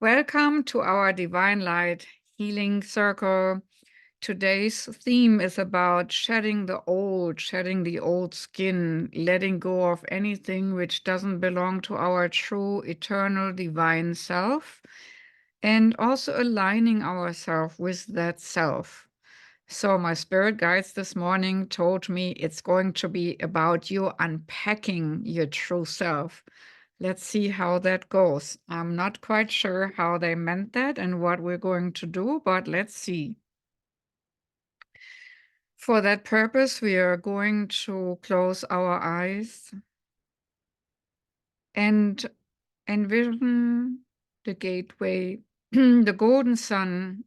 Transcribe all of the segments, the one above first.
Welcome to our Divine Light Healing Circle. Today's theme is about shedding the old skin, letting go of anything which doesn't belong to our true, eternal, divine self, and also aligning ourselves with that self. So, my spirit guides this morning told me it's going to be about you unpacking your true self. Let's see how that goes. I'm not quite sure how they meant that and what we're going to do, but let's see. For that purpose, we are going to close our eyes and envision the gateway, the golden sun,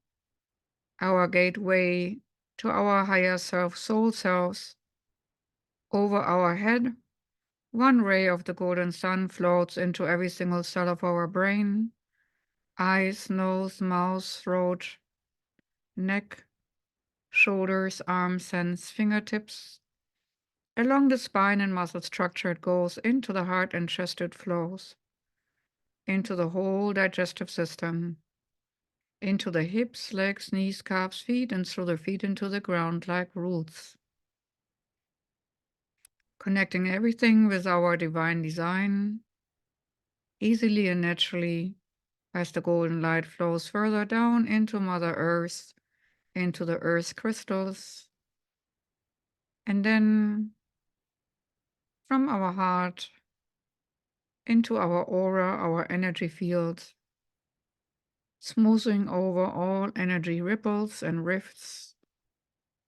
our gateway to our higher self, soul selves. Over our head, one ray of the golden sun floats into every single cell of our brain, eyes, nose, mouth, throat, neck, shoulders, arms, hands, fingertips. Along the spine and muscle structure, it goes into the heart and chest, it flows into the whole digestive system, into the hips, legs, knees, calves, feet, and through the feet into the ground like roots. Connecting everything with our divine design, easily and naturally, as the golden light flows further down into Mother Earth, into the Earth crystals, and then from our heart into our aura, our energy fields, smoothing over all energy ripples and rifts,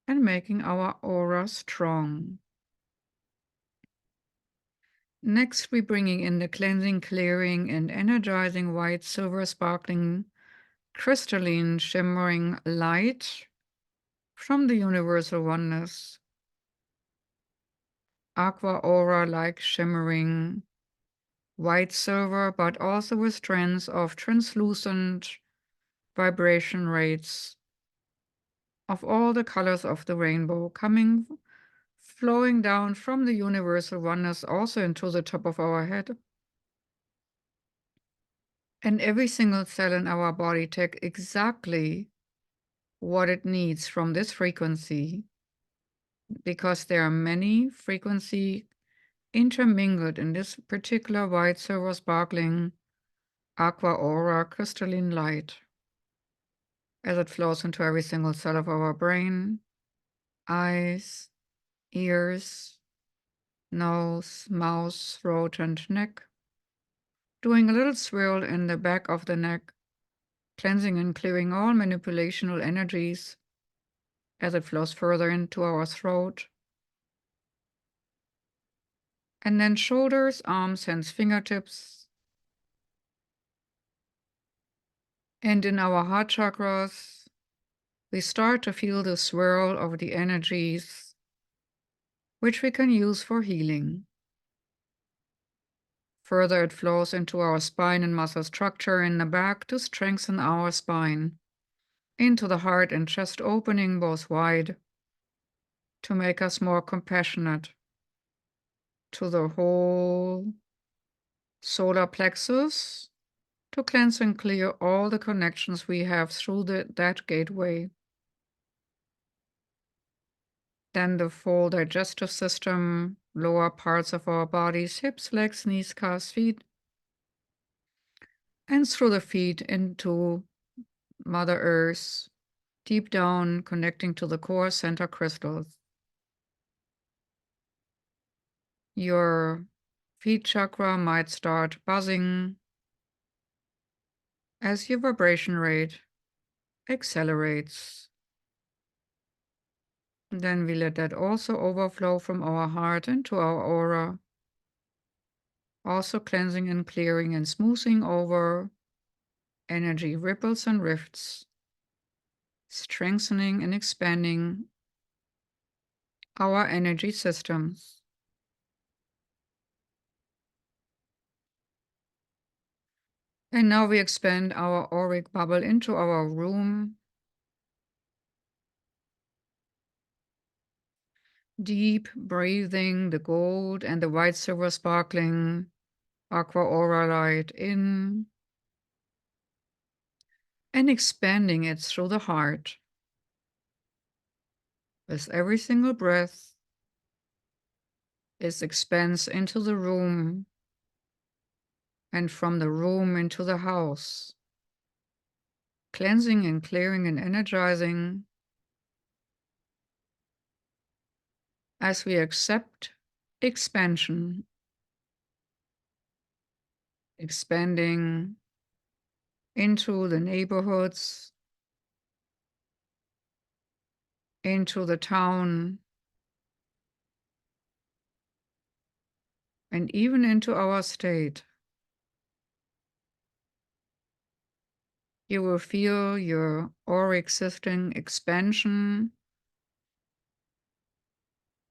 and making our aura strong. Next, we're bringing in the cleansing, clearing, and energizing white, silver, sparkling, crystalline, shimmering light from the universal oneness. Aqua aura-like shimmering white silver, but also with strands of translucent vibration rates of all the colors of the rainbow flowing down from the universal oneness also into the top of our head. And every single cell in our body take exactly what it needs from this frequency, because there are many frequencies intermingled in this particular white, silver, sparkling, aqua aura crystalline light as it flows into every single cell of our brain, eyes, ears, nose, mouth, throat, and neck, doing a little swirl in the back of the neck, cleansing and clearing all manipulational energies as it flows further into our throat. And then shoulders, arms, hands, fingertips. And in our heart chakras, we start to feel the swirl of the energies, which we can use for healing. Further, it flows into our spine and muscle structure in the back to strengthen our spine, into the heart and chest opening both wide, to make us more compassionate, to the whole solar plexus, to cleanse and clear all the connections we have through that gateway. Then the full digestive system, lower parts of our bodies, hips, legs, knees, calves, feet, and through the feet into Mother Earth, deep down, connecting to the core center crystals. Your feet chakra might start buzzing as your vibration rate accelerates. Then we let that also overflow from our heart into our aura, also cleansing and clearing and smoothing over energy ripples and rifts, strengthening and expanding our energy systems. And now we expand our auric bubble into our room. Deep breathing the gold and the white silver sparkling aqua aura light in and expanding it through the heart. With every single breath, it expands into the room and from the room into the house, cleansing and clearing and energizing as we accept expansion, expanding into the neighborhoods, into the town, and even into our state. You will feel your auric system expansion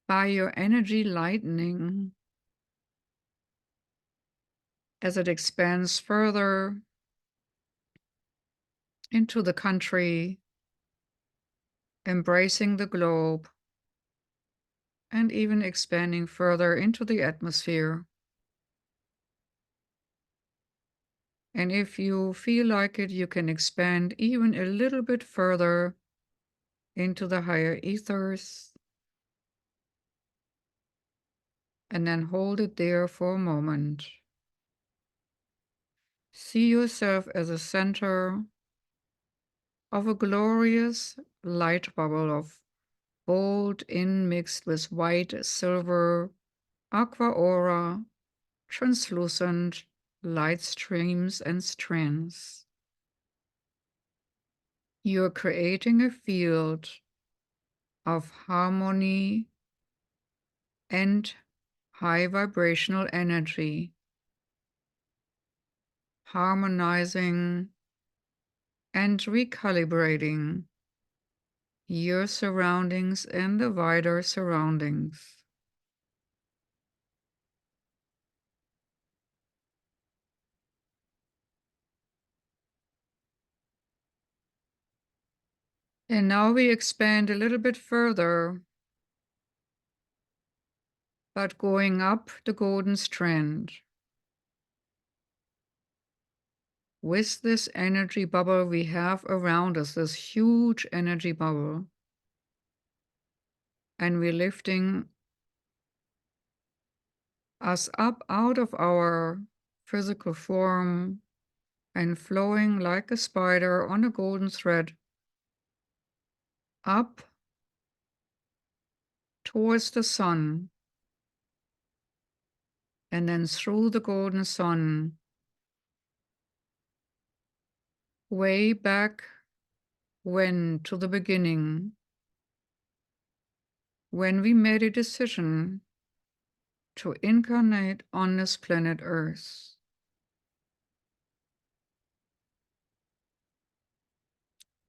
by your energy lightening as it expands further into the country, embracing the globe, and even expanding further into the atmosphere. And if you feel like it, you can expand even a little bit further into the higher ethers, and then hold it there for a moment. See yourself as a center of a glorious light bubble of gold in mixed with white, silver, aqua aura, translucent light streams and strands. You're creating a field of harmony and high vibrational energy, harmonizing and recalibrating your surroundings and the wider surroundings. And now we expand a little bit further, but going up the golden strand. With this energy bubble we have around us, this huge energy bubble, and we're lifting us up out of our physical form and flowing like a spider on a golden thread up towards the sun, and then through the golden sun, way back when, to the beginning, when we made a decision to incarnate on this planet Earth.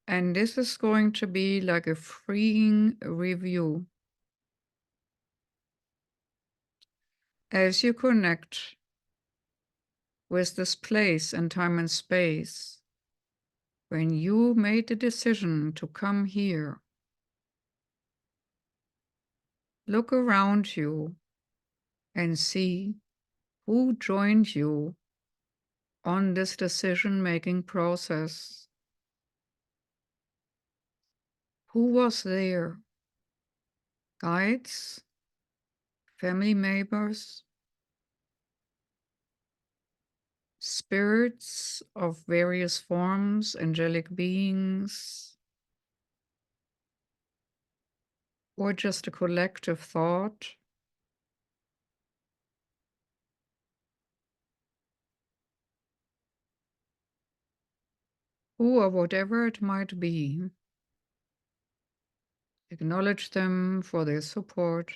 And this is going to be like a freeing review. As you connect with this place and time and space, when you made the decision to come here, look around you and see who joined you on this decision-making process. Who was there? Guides? Family members? Spirits of various forms, angelic beings? Or just a collective thought? Who or whatever it might be. Acknowledge them for their support.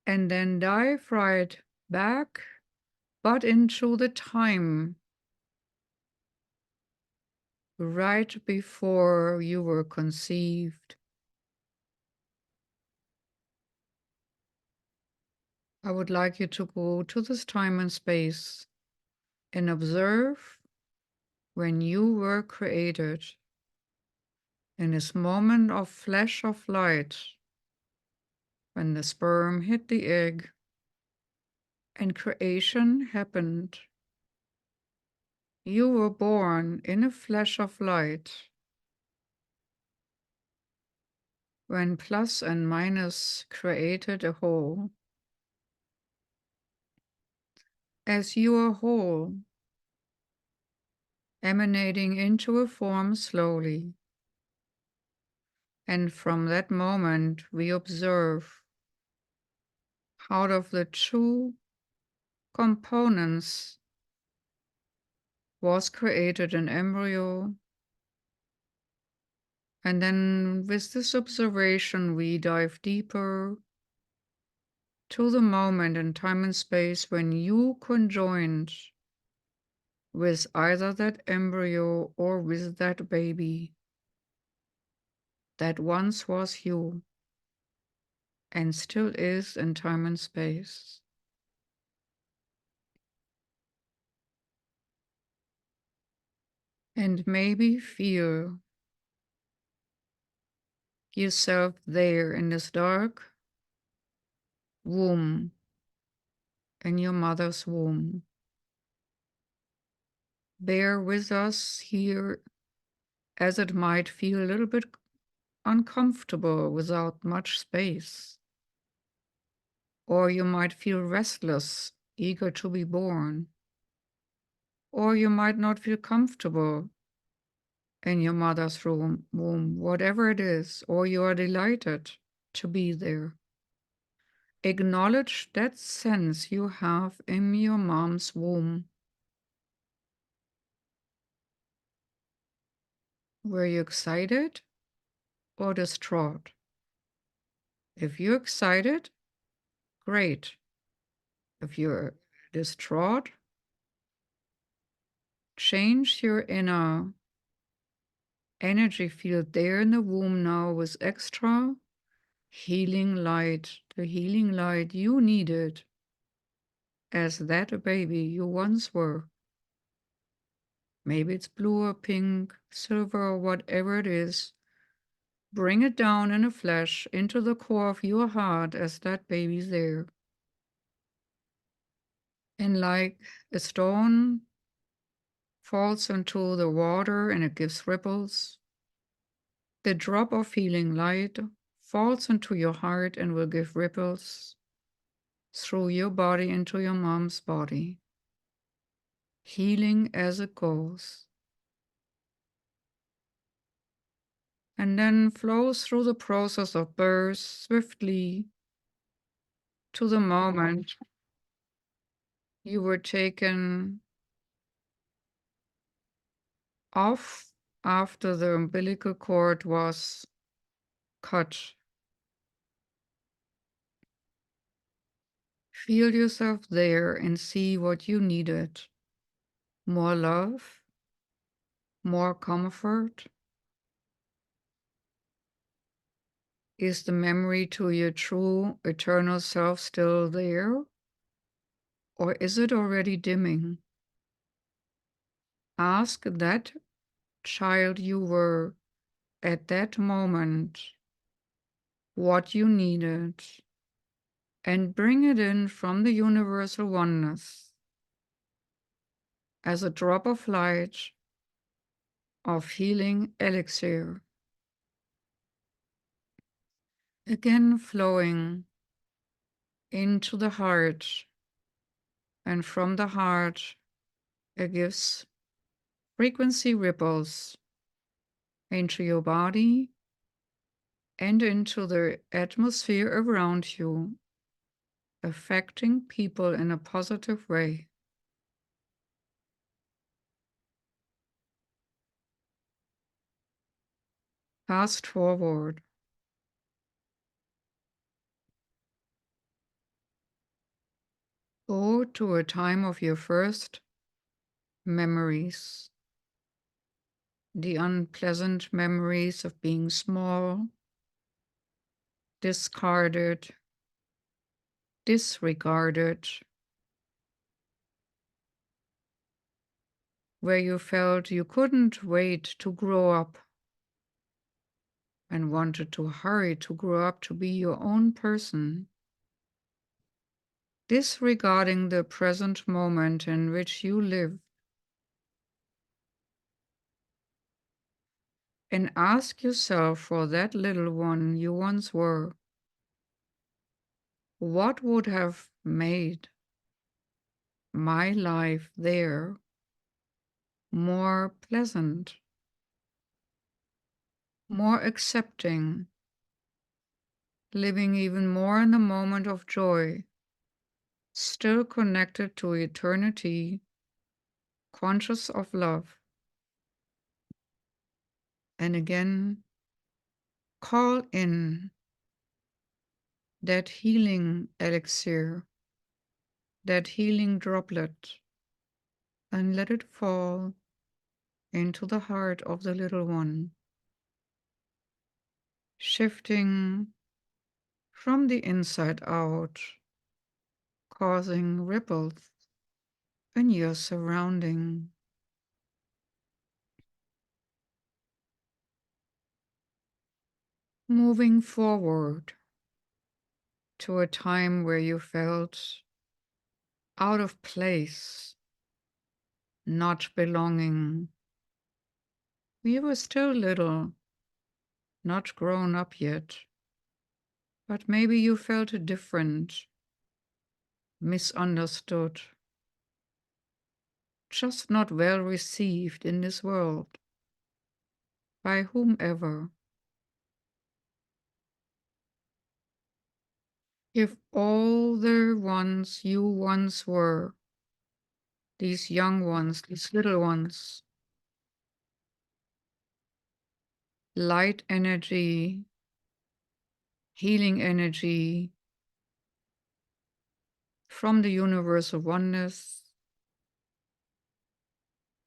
And then dive right back, but into the time right before you were conceived. I would like you to go to this time and space and observe when you were created, in this moment of flash of light, when the sperm hit the egg and creation happened. You were born in a flash of light, when plus and minus created a whole. As you are whole, emanating into a form slowly. And from that moment, we observe out of the two components was created an embryo. And then with this observation, we dive deeper to the moment in time and space when you conjoined with either that embryo or with that baby that once was you and still is in time and space. And maybe feel yourself there in this dark womb, in your mother's womb. Bear with us here, as it might feel a little bit uncomfortable without much space. Or you might feel restless, eager to be born. Or you might not feel comfortable in your mother's womb, whatever it is, or you are delighted to be there. Acknowledge that sense you have in your mom's womb. Were you excited or distraught? If you're excited, great. If you're distraught, change your inner energy field there in the womb now with extra healing light, the healing light you needed as that baby you once were. Maybe it's blue or pink, silver or whatever it is. Bring it down in a flash into the core of your heart as that baby's there. And like a stone falls into the water and it gives ripples, the drop of healing light falls into your heart and will give ripples through your body into your mom's body, healing as it goes. And then flows through the process of birth swiftly to the moment you were taken off after the umbilical cord was cut. Feel yourself there and see what you needed. More love, more comfort. Is the memory to your true eternal self still there? Or is it already dimming? Ask that child you were at that moment what you needed and bring it in from the universal oneness as a drop of light of healing elixir. Again flowing into the heart, and from the heart it gives frequency ripples into your body and into the atmosphere around you, affecting people in a positive way. Fast forward. Go to a time of your first memories, the unpleasant memories of being small, discarded, disregarded, where you felt you couldn't wait to grow up and wanted to hurry to grow up to be your own person, disregarding the present moment in which you live and ask yourself for that little one you once were. What would have made my life there more pleasant, more accepting, living even more in the moment of joy, still connected to eternity, conscious of love? And again, call in that healing elixir, that healing droplet, and let it fall into the heart of the little one, shifting from the inside out, causing ripples in your surrounding. Moving forward to a time where you felt out of place, not belonging. You were still little, not grown up yet, but maybe you felt different, misunderstood, just not well received in this world by whomever. If all the ones you once were, these young ones, these little ones, light energy, healing energy from the universal oneness,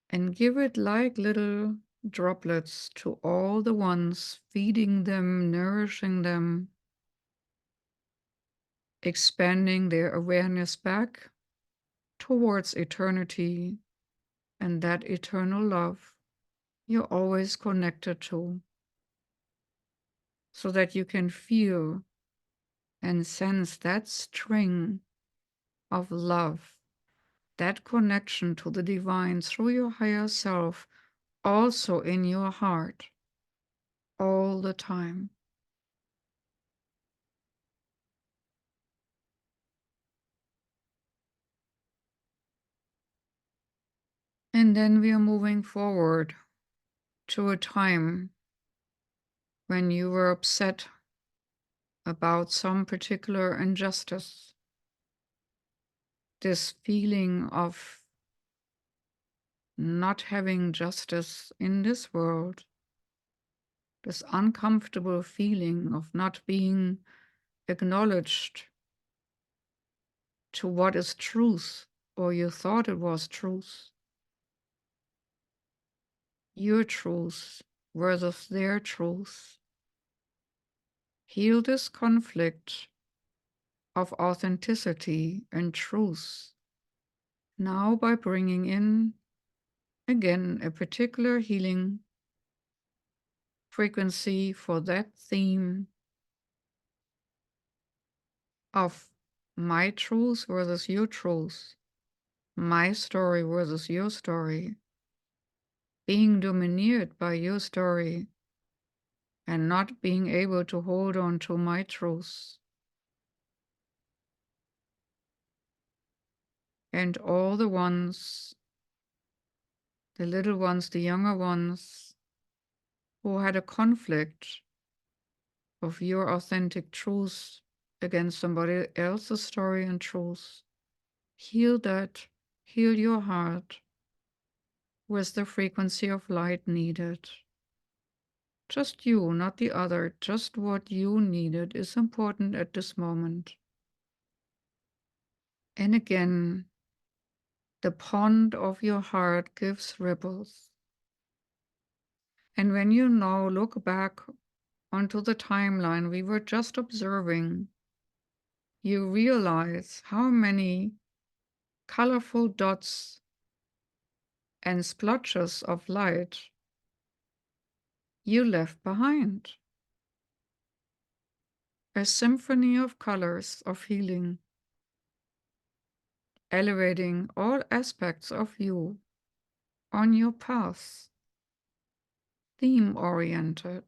and give it like little droplets to all the ones, feeding them, nourishing them, expanding their awareness back towards eternity and that eternal love you're always connected to, so that you can feel and sense that string of love, that connection to the divine through your higher self, also in your heart, all the time. And then we are moving forward to a time when you were upset about some particular injustice. This feeling of not having justice in this world, this uncomfortable feeling of not being acknowledged to what is truth, or you thought it was truth. Your truth versus their truth. Heal this conflict of authenticity and truth now by bringing in again a particular healing frequency for that theme of my truth versus your truth, my story versus your story, being domineered by your story and not being able to hold on to my truth. And all the ones, the little ones, the younger ones, who had a conflict of your authentic truth against somebody else's story and truth. Heal that, heal your heart with the frequency of light needed. Just you, not the other, just what you needed is important at this moment. And again, the pond of your heart gives ripples. And when you now look back onto the timeline we were just observing, you realize how many colorful dots and splotches of light you left behind. A symphony of colors of healing, elevating all aspects of you on your path. theme-oriented.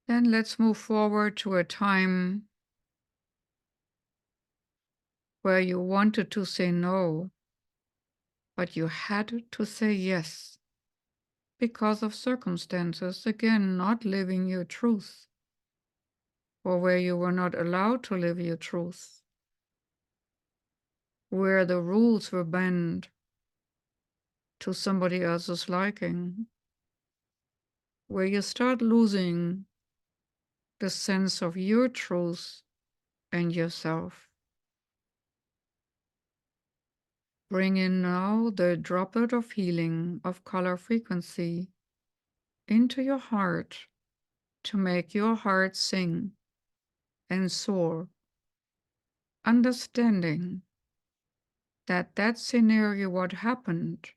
Then let's move forward to a time where you wanted to say no, but you had to say yes because of circumstances, again, not living your truth, or where you were not allowed to live your truth, where the rules were bent to somebody else's liking, where you start losing the sense of your truth and yourself. Bring in now the droplet of healing of color frequency into your heart to make your heart sing and soar, understanding that that scenario, what happened,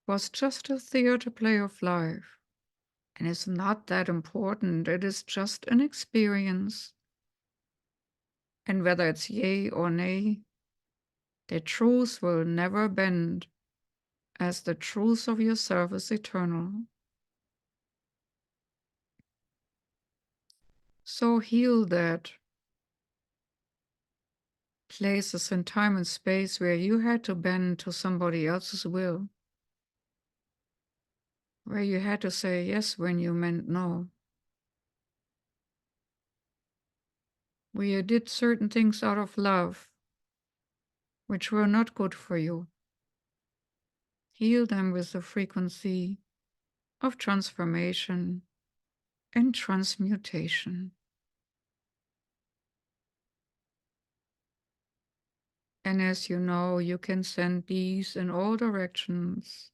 was just a theater play of life, and it's not that important. It is just an experience, and whether it's yay or nay, the truth will never bend, as the truth of yourself is eternal. So heal that places in time and space where you had to bend to somebody else's will, where you had to say yes when you meant no, where you did certain things out of love which were not good for you. Heal them with the frequency of transformation and transmutation. And as you know, you can send these in all directions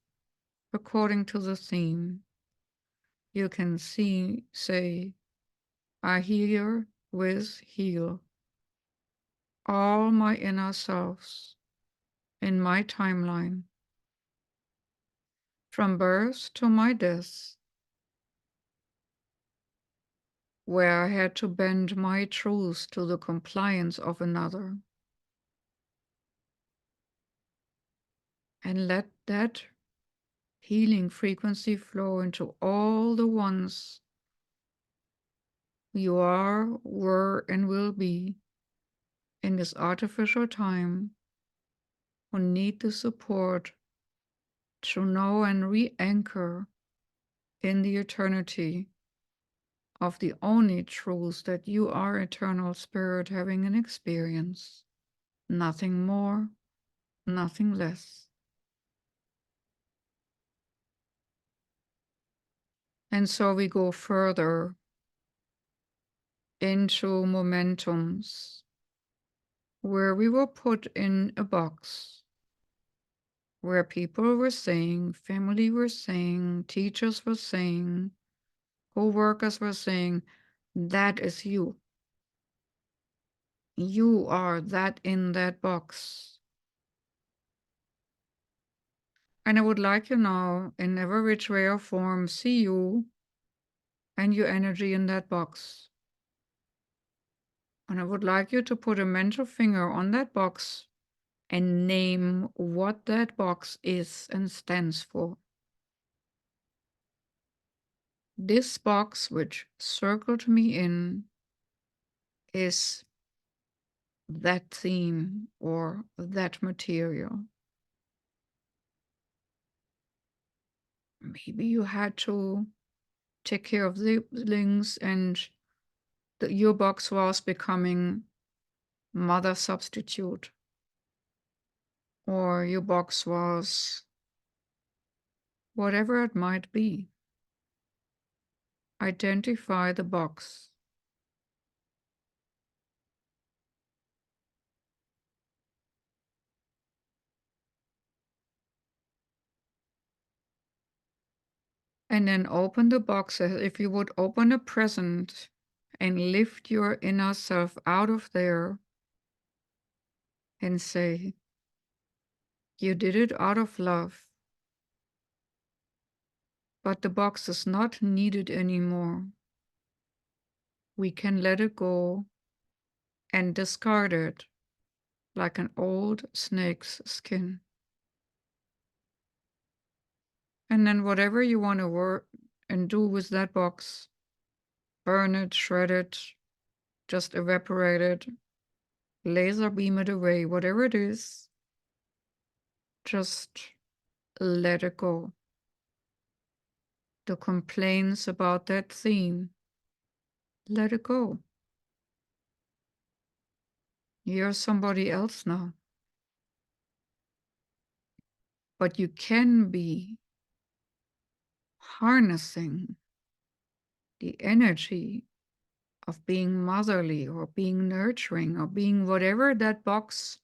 according to the theme. You can say, I heal with heal all my inner selves in my timeline, from birth to my death, where I had to bend my truth to the compliance of another. And let that healing frequency flow into all the ones you are, were, and will be in this artificial time who need the support to know and re-anchor in the eternity of the only truth that you are eternal spirit having an experience. Nothing more, nothing less. And so we go further into momentums where we were put in a box, where people were saying, family were saying, teachers were saying, co-workers were saying, that is you. You are that in that box. And I would like you now, in every which way or form, see you and your energy in that box. And I would like you to put a mental finger on that box and name what that box is and stands for. This box, which circled me in, is that theme or that material. Maybe you had to take care of siblings and your box was becoming mother substitute, or your box was whatever it might be. Identify the box. And then open the box as if you would open a present and lift your inner self out of there and say, you did it out of love, but the box is not needed anymore. We can let it go and discard it like an old snake's skin. And then whatever you want to work and do with that box, burn it, shred it, just evaporate it, laser beam it away, whatever it is, just let it go. The complaints about that theme, let it go. You're somebody else now. But you can be harnessing the energy of being motherly or being nurturing or being whatever that box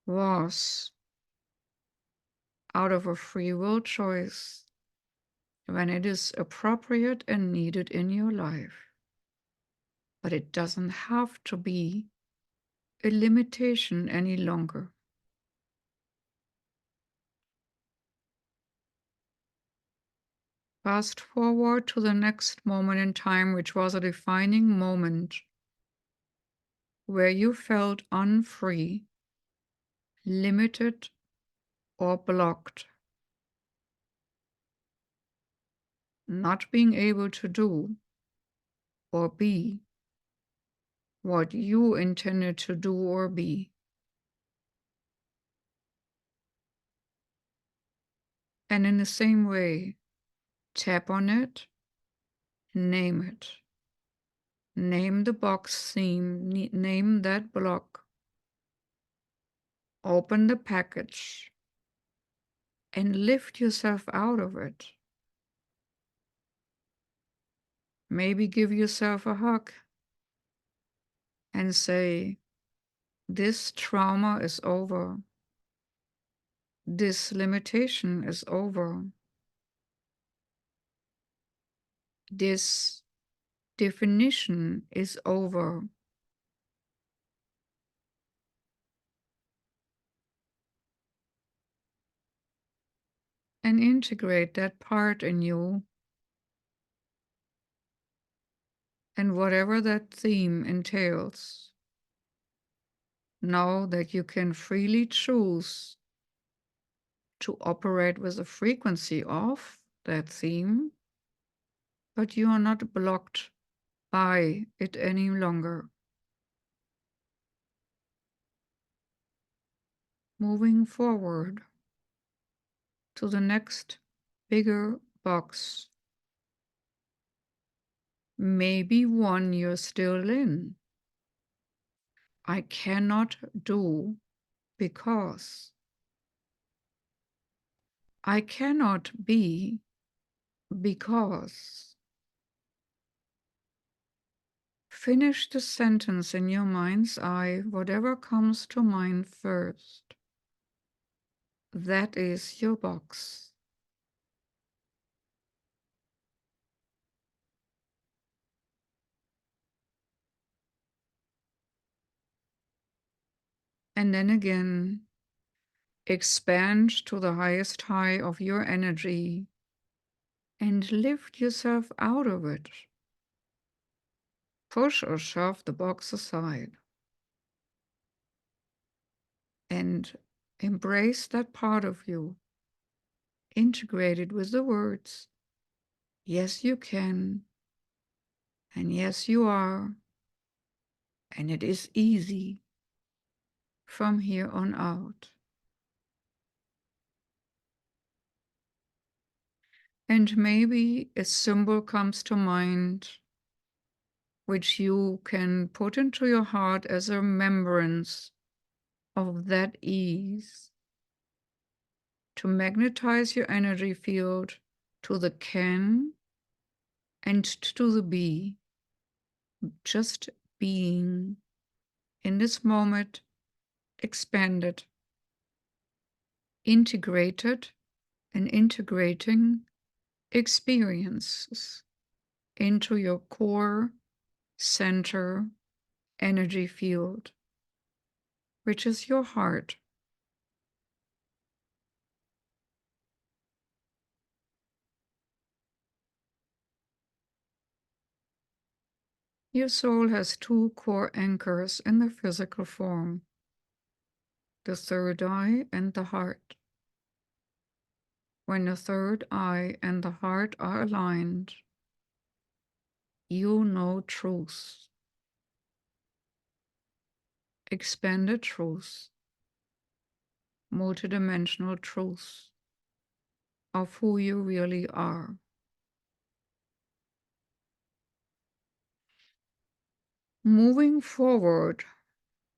was out of a free will choice when it is appropriate and needed in your life. But it doesn't have to be a limitation any longer. Fast forward to the next moment in time, which was a defining moment where you felt unfree, limited, or blocked, not being able to do or be what you intended to do or be. And in the same way, tap on it, name it. Name the box theme, name that block. Open the package and lift yourself out of it. Maybe give yourself a hug and say, this trauma is over. This limitation is over. This definition is over. And integrate that part in you and whatever that theme entails. Know that you can freely choose to operate with a frequency of that theme, but you are not blocked by it any longer. Moving forward to the next bigger box. Maybe one you're still in. I cannot do because. I cannot be because. Finish the sentence in your mind's eye, whatever comes to mind first. That is your box. And then again, expand to the highest high of your energy and lift yourself out of it. Push or shove the box aside. And embrace that part of you. Integrate it with the words, yes, you can, and yes, you are, and it is easy from here on out. And maybe a symbol comes to mind which you can put into your heart as a remembrance of that ease, to magnetize your energy field to the can and to the be, just being in this moment, expanded, integrated, and integrating experiences into your core center energy field, which is your heart. Your soul has two core anchors in the physical form, the third eye and the heart. When the third eye and the heart are aligned, you know truth, expanded truth, multidimensional truth of who you really are. Moving forward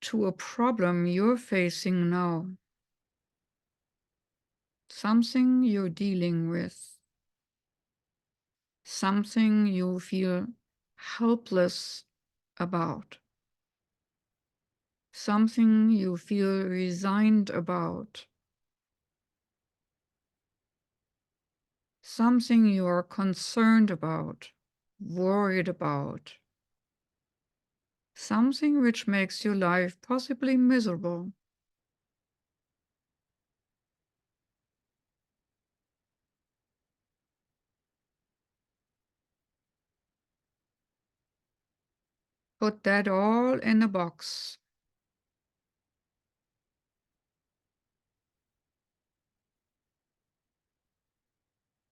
to a problem you're facing now, something you're dealing with, something you feel helpless about, something you feel resigned about, something you are concerned about, worried about, something which makes your life possibly miserable. Put that all in a box.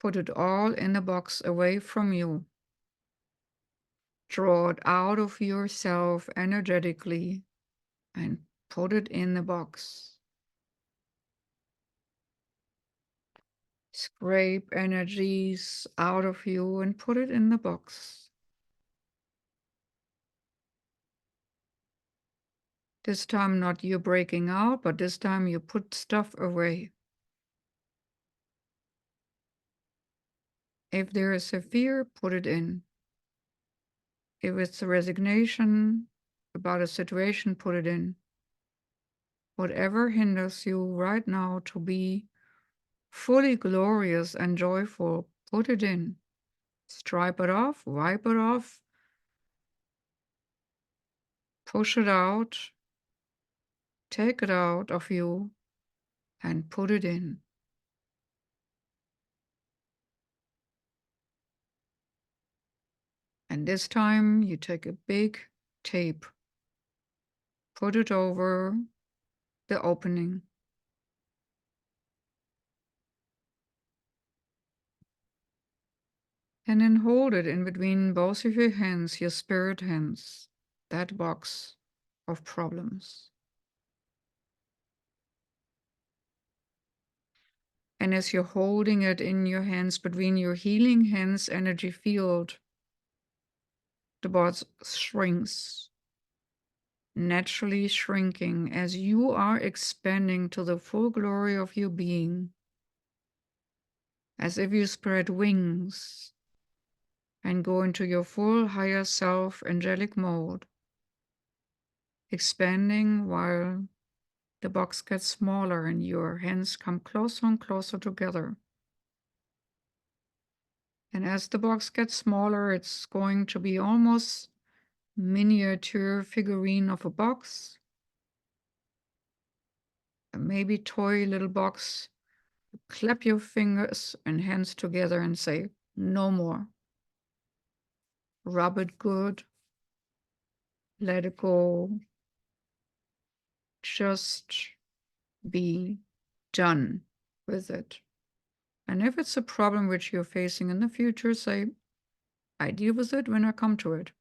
Put it all in a box away from you. Draw it out of yourself energetically and put it in the box. Scrape energies out of you and put it in the box. This time not you breaking out, but this time you put stuff away. If there is a fear, put it in. If it's a resignation about a situation, put it in. Whatever hinders you right now to be fully glorious and joyful, put it in. Stripe it off, wipe it off, push it out, take it out of you, and put it in. And this time you take a big tape, put it over the opening. And then hold it in between both of your hands, your spirit hands, that box of problems. And as you're holding it in your hands, between your healing hands energy field, the box shrinks, naturally shrinking as you are expanding to the full glory of your being, as if you spread wings and go into your full higher self angelic mode, expanding while the box gets smaller and your hands come closer and closer together. And as the box gets smaller, it's going to be almost miniature figurine of a box, a maybe toy little box. Clap your fingers and hands together and say, no more. Rub it good. Let it go. Just be done with it. And if it's a problem which you're facing in the future, say, I deal with it when I come to it.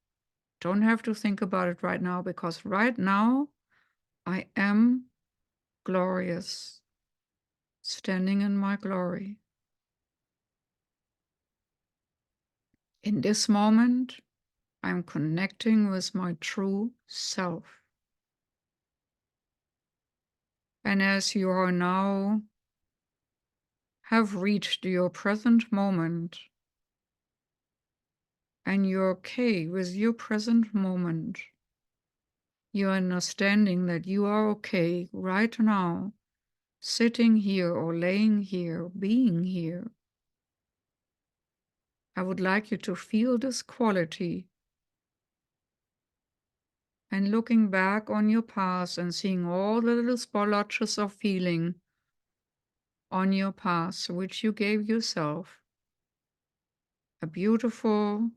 Don't have to think about it right now, because right now I am glorious, standing in my glory. In this moment, I'm connecting with my true self. And as you are now have reached your present moment, and you're okay with your present moment, you're understanding that you are okay right now, sitting here or laying here, being here. I would like you to feel this quality and looking back on your past and seeing all the little splotches of feeling on your past which you gave yourself. A beautiful,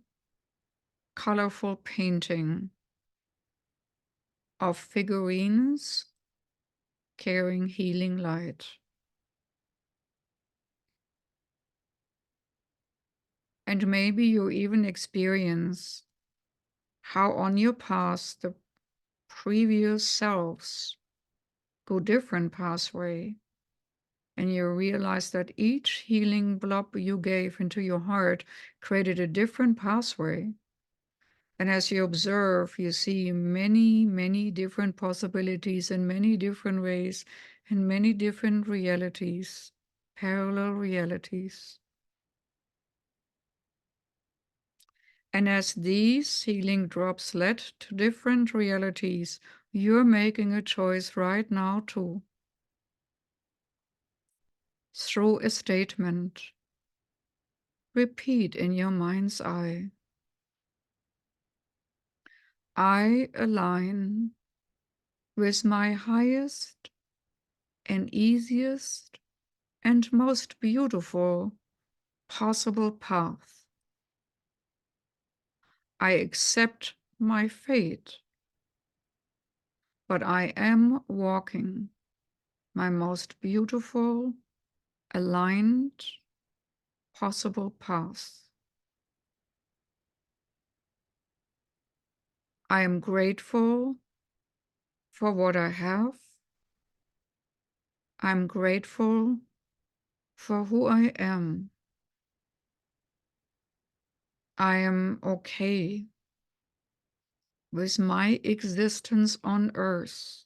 colorful painting of figurines carrying healing light. And maybe you even experience how on your path the previous selves go different pathway. And you realize that each healing blob you gave into your heart created a different pathway. And as you observe, you see many, many different possibilities in many different ways, in many different realities, parallel realities. And as these healing drops led to different realities, you're making a choice right now too. Through a statement, repeat in your mind's eye. I align with my highest and easiest and most beautiful possible path. I accept my fate, but I am walking my most beautiful, aligned, possible path. I am grateful for what I have. I'm grateful for who I am. I am okay with my existence on Earth.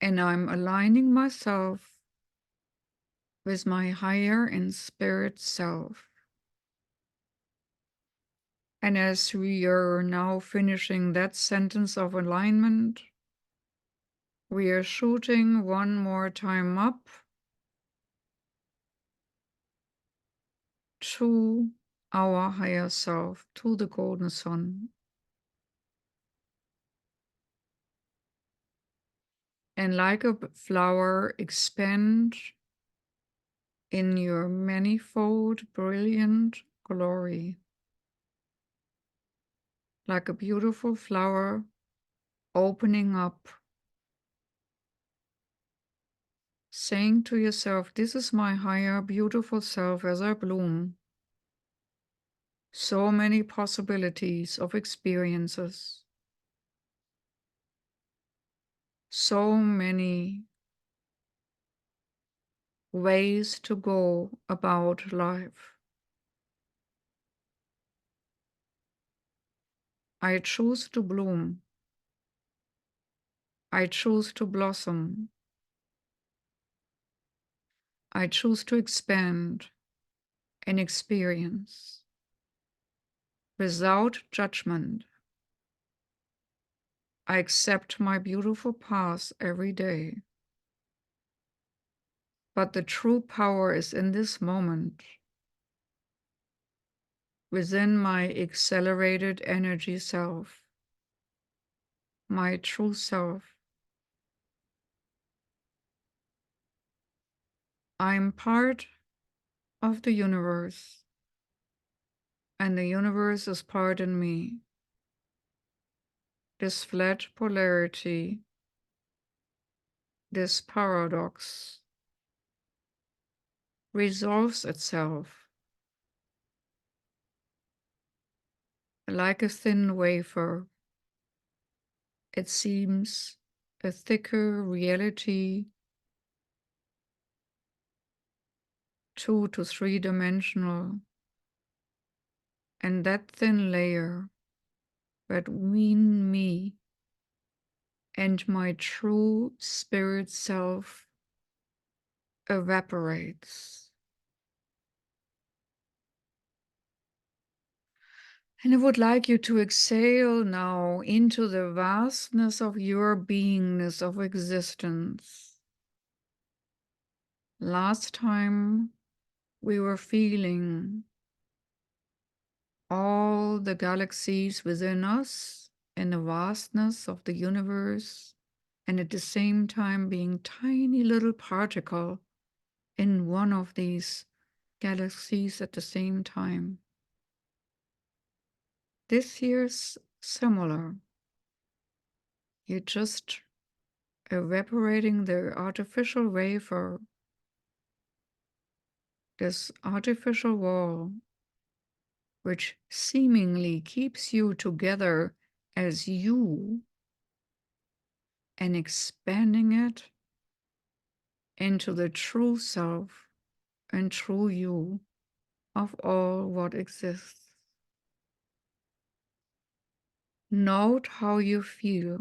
And I'm aligning myself with my higher and spirit self. And as we are now finishing that sentence of alignment, we are shooting one more time up to our higher self, to the golden sun. And like a flower, expand in your manifold, brilliant glory. Like a beautiful flower opening up, saying to yourself, this is my higher, beautiful self as I bloom. So many possibilities of experiences. So many ways to go about life. I choose to bloom. I choose to blossom. I choose to expand and experience without judgment. I accept my beautiful path every day. But the true power is in this moment, within my accelerated energy self, my true self. I'm part of the universe, and the universe is part in me. This flat polarity, this paradox, resolves itself like a thin wafer. It seems a thicker reality, 2 to 3 dimensional, and that thin layer between me and my true spirit self evaporates. And I would like you to exhale now into the vastness of your beingness of existence. Last time we were feeling all the galaxies within us and the vastness of the universe, and at the same time being tiny little particle in one of these galaxies at the same time. this year's similar. You're just evaporating the artificial wafer, this artificial wall, which seemingly keeps you together as you, and expanding it into the true self and true you of all what exists. Note how you feel.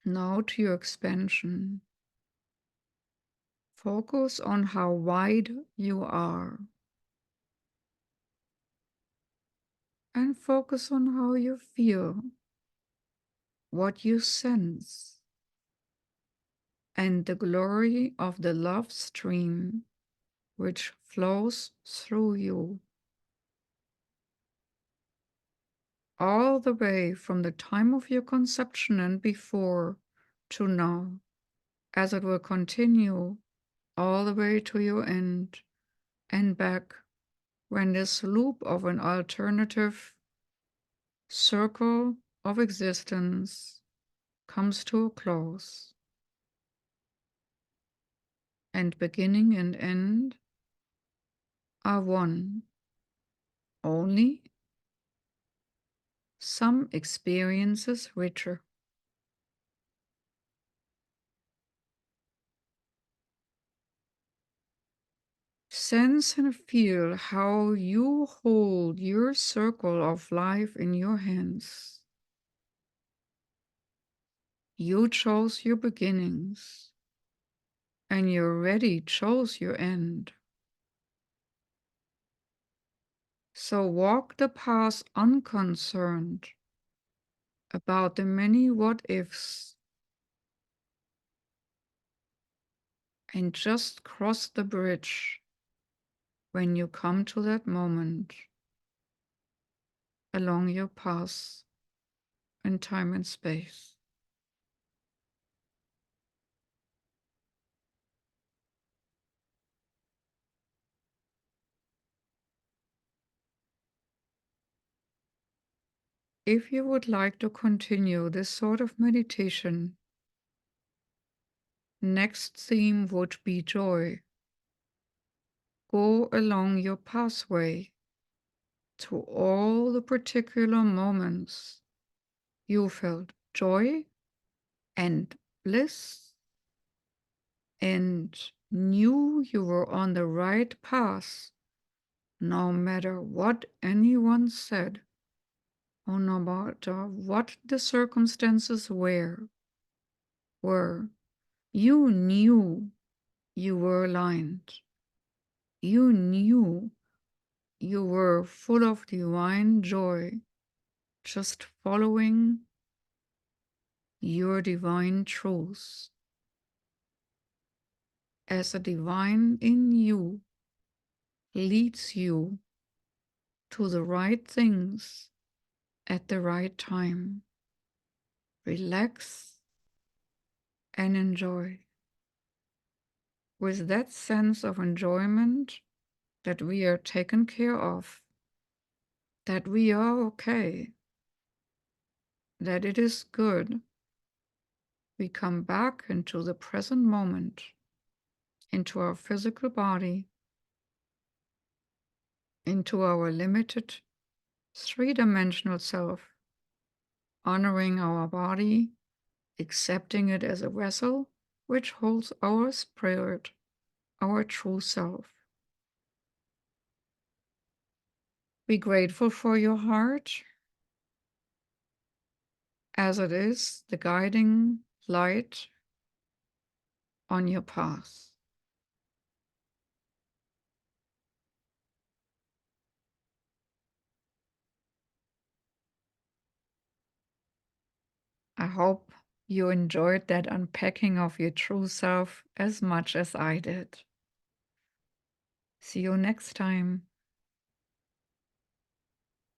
Note your expansion. Focus on how wide you are. And focus on how you feel, what you sense, and the glory of the love stream which flows through you. All the way from the time of your conception and before to now, as it will continue all the way to your end and back when this loop of an alternative circle of existence comes to a close. And beginning and end are one, only some experiences richer. Sense and feel how you hold your circle of life in your hands. You chose your beginnings, and you already chose your end. So walk the path unconcerned about the many what-ifs, and just cross the bridge when you come to that moment along your path in time and space. If you would like to continue this sort of meditation, next theme would be joy. Go along your pathway to all the particular moments you felt joy and bliss and knew you were on the right path, no matter what anyone said or no matter what the circumstances were. You knew you were aligned. You knew you were full of divine joy, just following your divine truth. As the divine in you leads you to the right things at the right time. Relax and enjoy. With that sense of enjoyment that we are taken care of, that we are okay, that it is good, we come back into the present moment, into our physical body, into our limited three-dimensional self, honoring our body, accepting it as a vessel which holds our spirit, our true self. Be grateful for your heart, as it is the guiding light on your path. I hope you enjoyed that unpacking of your true self as much as I did. See you next time.